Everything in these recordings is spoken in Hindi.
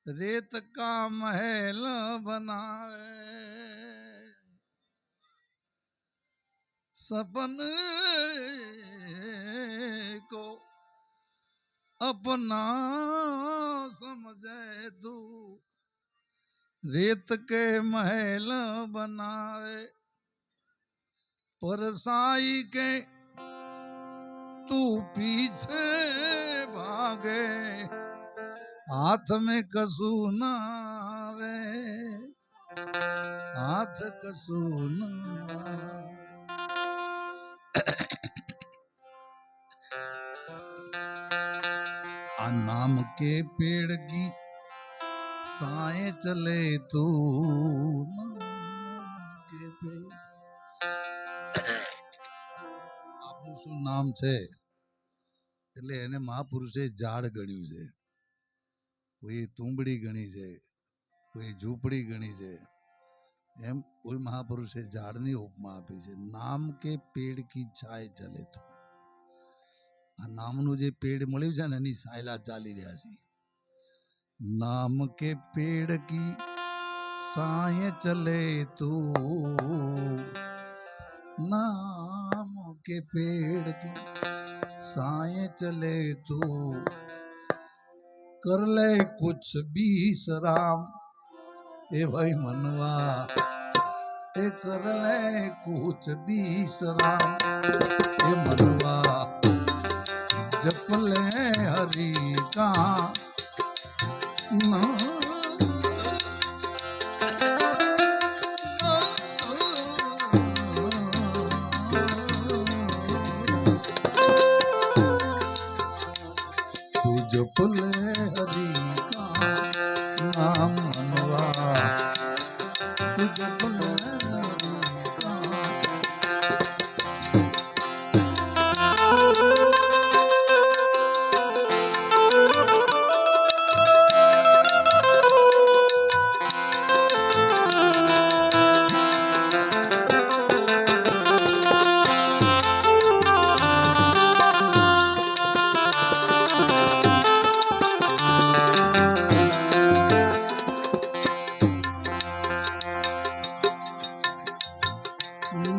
रेत का महल बनाए, सपन को अपना समझे तू, रेत के महल बनाए, परसाई के तू पीछे भागे, हाथ में कसू न आवे, हाथ कसू न आ नाम के पेड़ की साए चले तू, के पेड़ आपનું શું નામ છે એટલે એને મહાપુરુષે ઝાડ ગણ્યું છે, કોઈ તુંબડી ગણી છે, કોઈ ઝૂંપડી ગણી છે, એમ કોઈ મહાપુરુષે ઝાડની ઉપમા આપી છે. નામ કે પેડ કી છાય ચલે તો, આ નામનું જે પેડ મળ્યું છે ને એની સાયલા ચાલી રહ્યા છે. नाम के पेड़ की साए चले तू, नाम के पेड़ की साए चले तू, कर ले कुछ भी सराम ए भाई मनवा, ए कर ले कुछ भी सराम ए मनवा, जप ले हरि का ना तू जप ले हरि का नाम मनवा, तू जप ले हरि का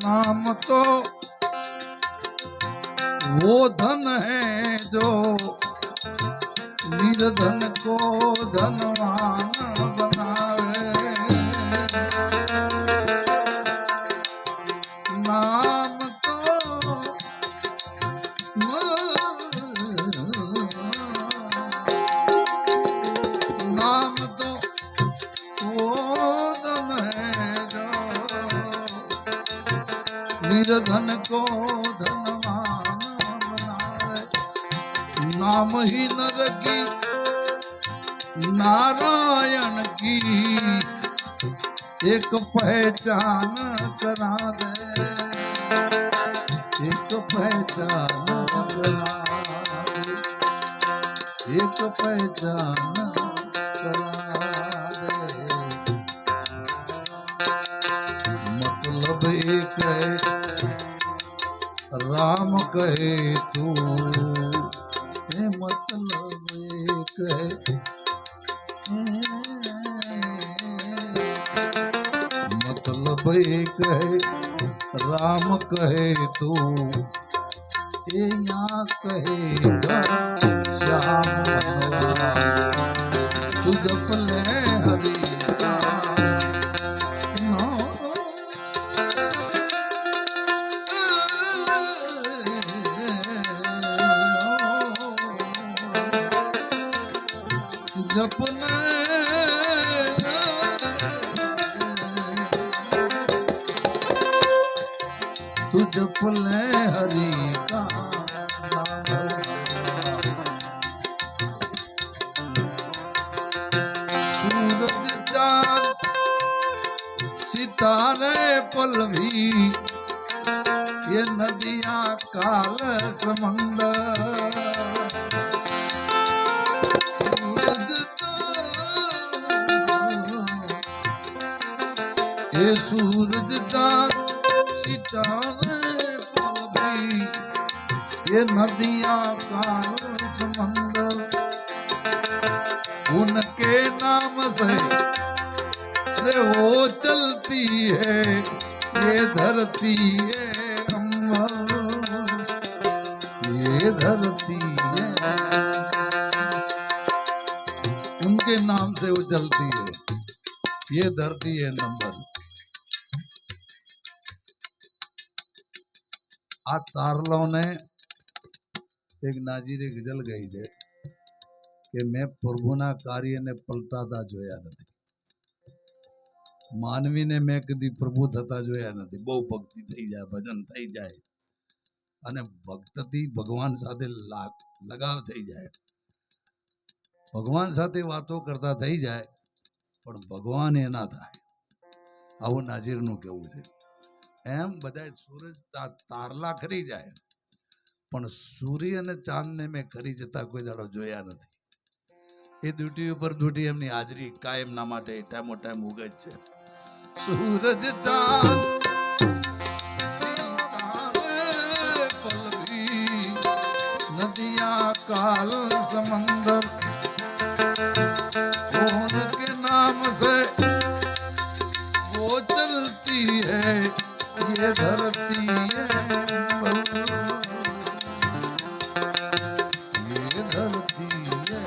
नाम तो वो धन है जो निर्धन को धनवान बनावे, नाम तो नाम तो वो धन है जो निर्धन को धनवान बनावे, नाम ही नर की नारायण की एक पहचान करा दे, एक पहचान करा दे, एक पहचान करा दे, मतलब एक है राम कहे तू, ये मतलब एक है, मतलब एक है राम कहे तू, ये यहाँ कहेगा श्याम मनवा, तू जप ले हरि का जपने तू जप ले हरि का सूरज चांद सितारे पल भी, ये नदियां काल समंदर, ये सूरज चांद सितारे पल भी, ये नदियां काल समंदर, उन उनके नाम से अरे वो चलती है ये धरती है ये धरती है उनके नाम से वो चलती है ये धरती है नंबर। आ तारलो ने एक नाजीरे गजल गई है कि मैं प्रभुना कार्य ने पलटाता जोया नहीं मानवी ने मैं कदी प्रभु थता जोया नहीं। बहु भक्ति थई जाए भजन थई जाए અને ભક્તથી ભગવાન સાથે લગાવ થઈ જાય ભગવાન સાથે વાતો કરતા થઈ જાય પણ ભગવાન એ ના થાય આવું નાજીરનું કહેવું છે। એમ બધા સૂરજ તારલા ખરી જાય પણ સૂર્ય અને ચાંદને મેં ખરી જતા કોઈ દાડો જોયા નથી। એ ડ્યુટી ઉપર ડ્યુટી એમની હાજરી કાયમના માટે ટાઈમો ટાઈમ ઉગે જ છે। સૂરજ ચાંદ नदियाँ काल समंदर उनके नाम से वो चलती है ये धरती है ये धरती है।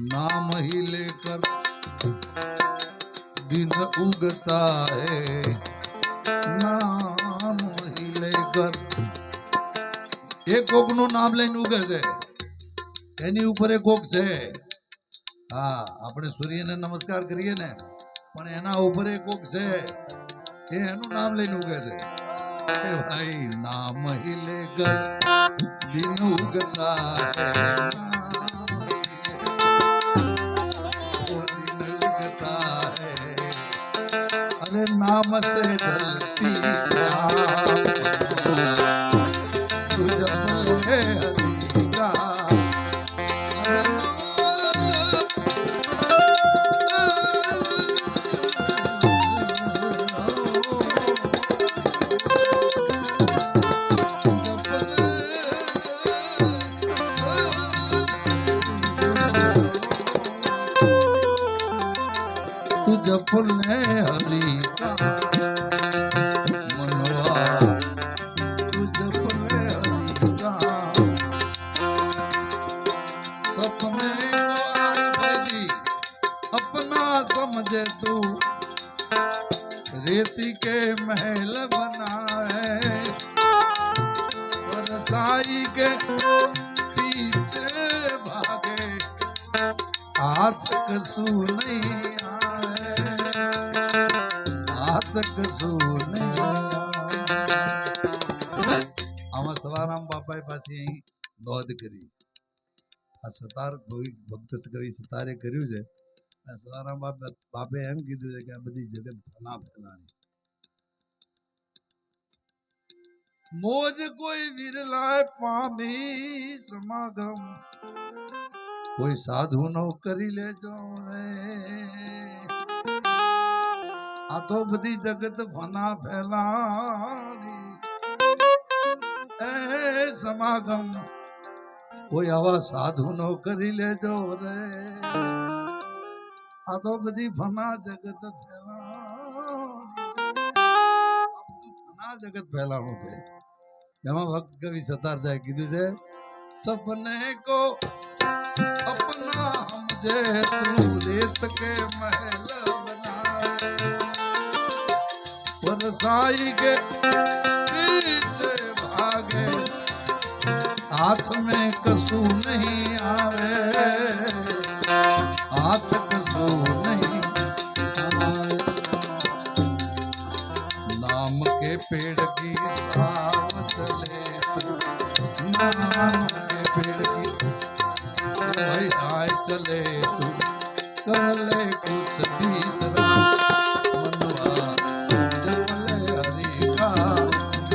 नाम ही लेकर दिन उगता है नाम ही लेकर एक कोक નું નામ લઈને ઉગે છે એની ઉપર એક કોક છે। હા આપણે સૂર્યને નમસ્કાર કરીએ ને પણ એના ઉપર એક કોક છે એ એનું નામ લઈને ઉગે છે કે ભાઈ નામ ही लेकर दिन उगता है वो दिन उगता है अरे नाम से डरती तू जब ले हरि का तू जप ले हरि का मनवा तू जप ले हरि का सपने को आए अपना समझे तू रेती के महल बनाए बरसाई के पीछे भागे हाथ कसू नहीं हाथ कसू नहीं। આમાં સવારામ બાપાએ પાછી અહીં નોંધ કરી આ સતાર ભક્ત કવિ સતારે કર્યું છે અને સવારામ બાપે એમ કીધું છે કે આ બધી જગત ફના ફેલાણી મોજ કોઈ વિરલાય પામી સમાગમ કોઈ સાધુ નો કરી લેજો રે આ તો બધી જગત ફના ફેલાણી એ સમાગમ કોઈ આવા સાધુ નો કરી લેજો રે આ તો બધી ફના જગત ફના જગત ફેલાણું છે। એમાં ભક્ત કવિ સતાર સાહેબ કીધું છે સપને को अपना समझे तू रेत के महल बनाए बरसाई के पीछे भागे हाथ में कसू नहीं आवे हाथ कसू नहीं आवे नाम के पेड़ की छाव चले नाम के पेड़ की भाई आए चले तू कर ले कुछ तीसरा मनवा जप ले हरि का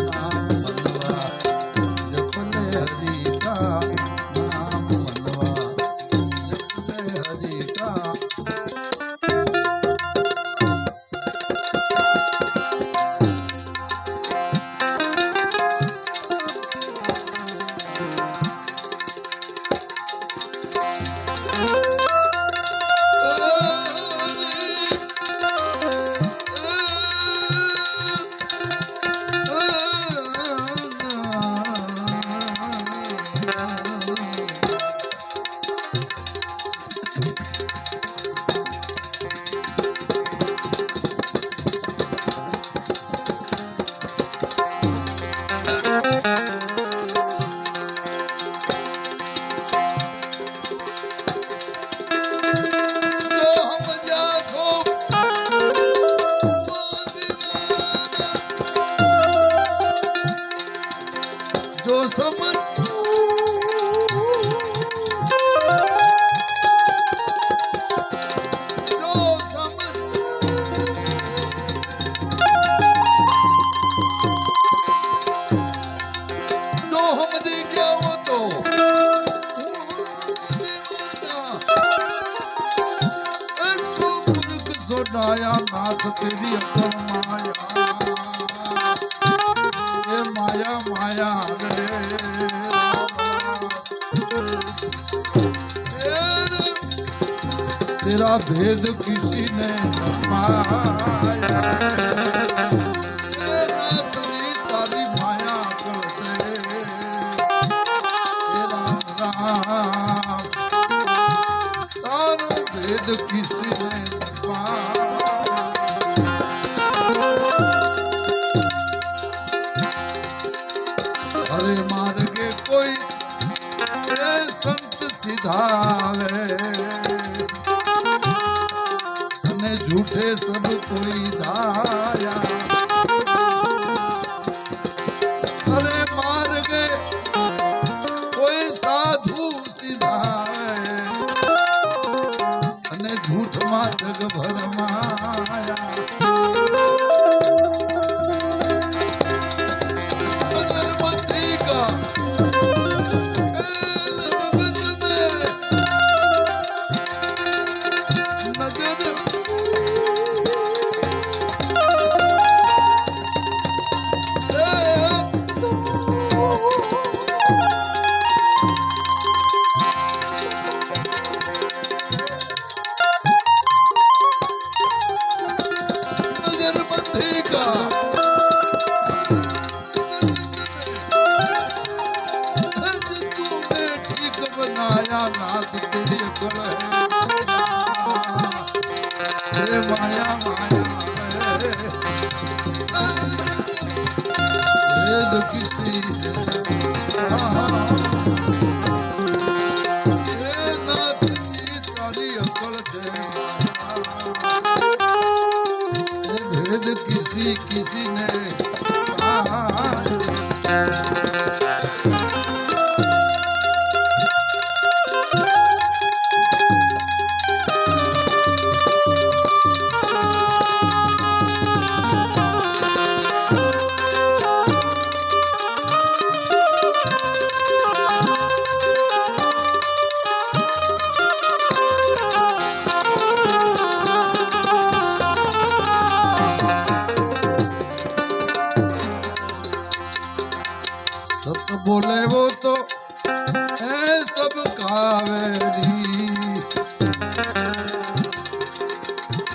नाम मनवा जप ले हरि का नाम मनवा जप ले हरि का। आया नाथ तेरी अकल माया, ये माया माया रे तेरा भेद किसी ने न पाया, तेरा तारी माया कर से राम राम, तारो भेद किसी ने न पाया। हरे मार्गे कोई संत सिधावे, ने झूठे सब कोई धाया। हरे मार्गे कोई साधु सिधावे, ने झूठ मा जग भर माया। नाथ तेरी अकल है माया माया भेद किसी नाथ जी तारी अकल है भेद किसी किसी ने बोले वो तो है सब कावेरी,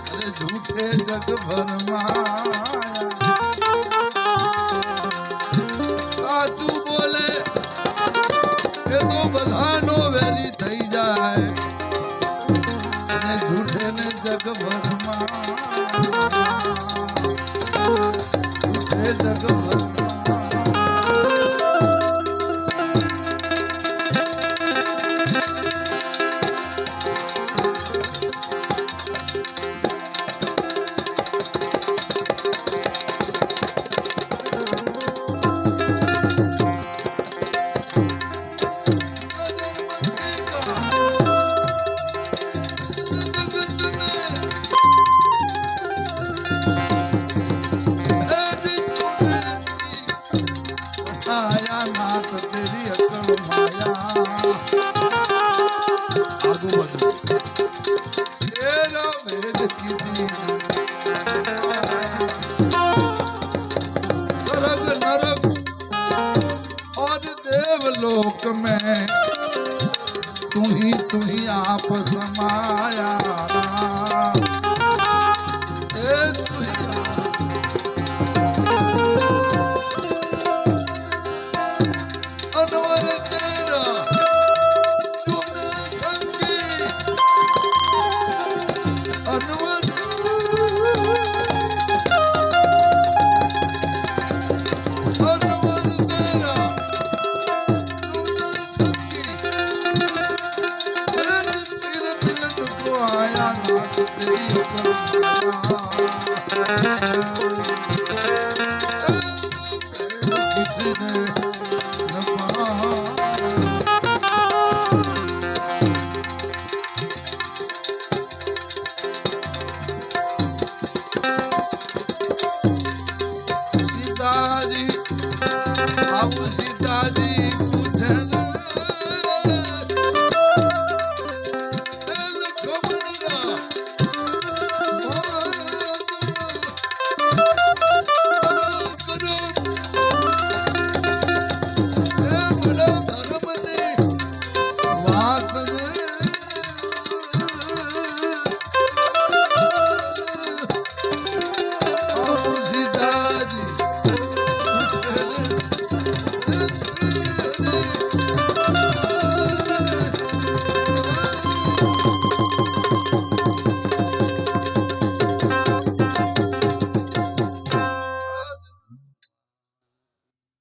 अरे झूठे जग भर माया। साधु बोले ये तो बधानो वेरी थई जाए, अरे झूठे ने जग भर माया, झूठे जग भर नाथ तेरी अकल माया। आगू बढ़ो तेरा भेद किसी सरग नरक और देवलोक में तू ही आप समाया। आया नाथ तेरी अकल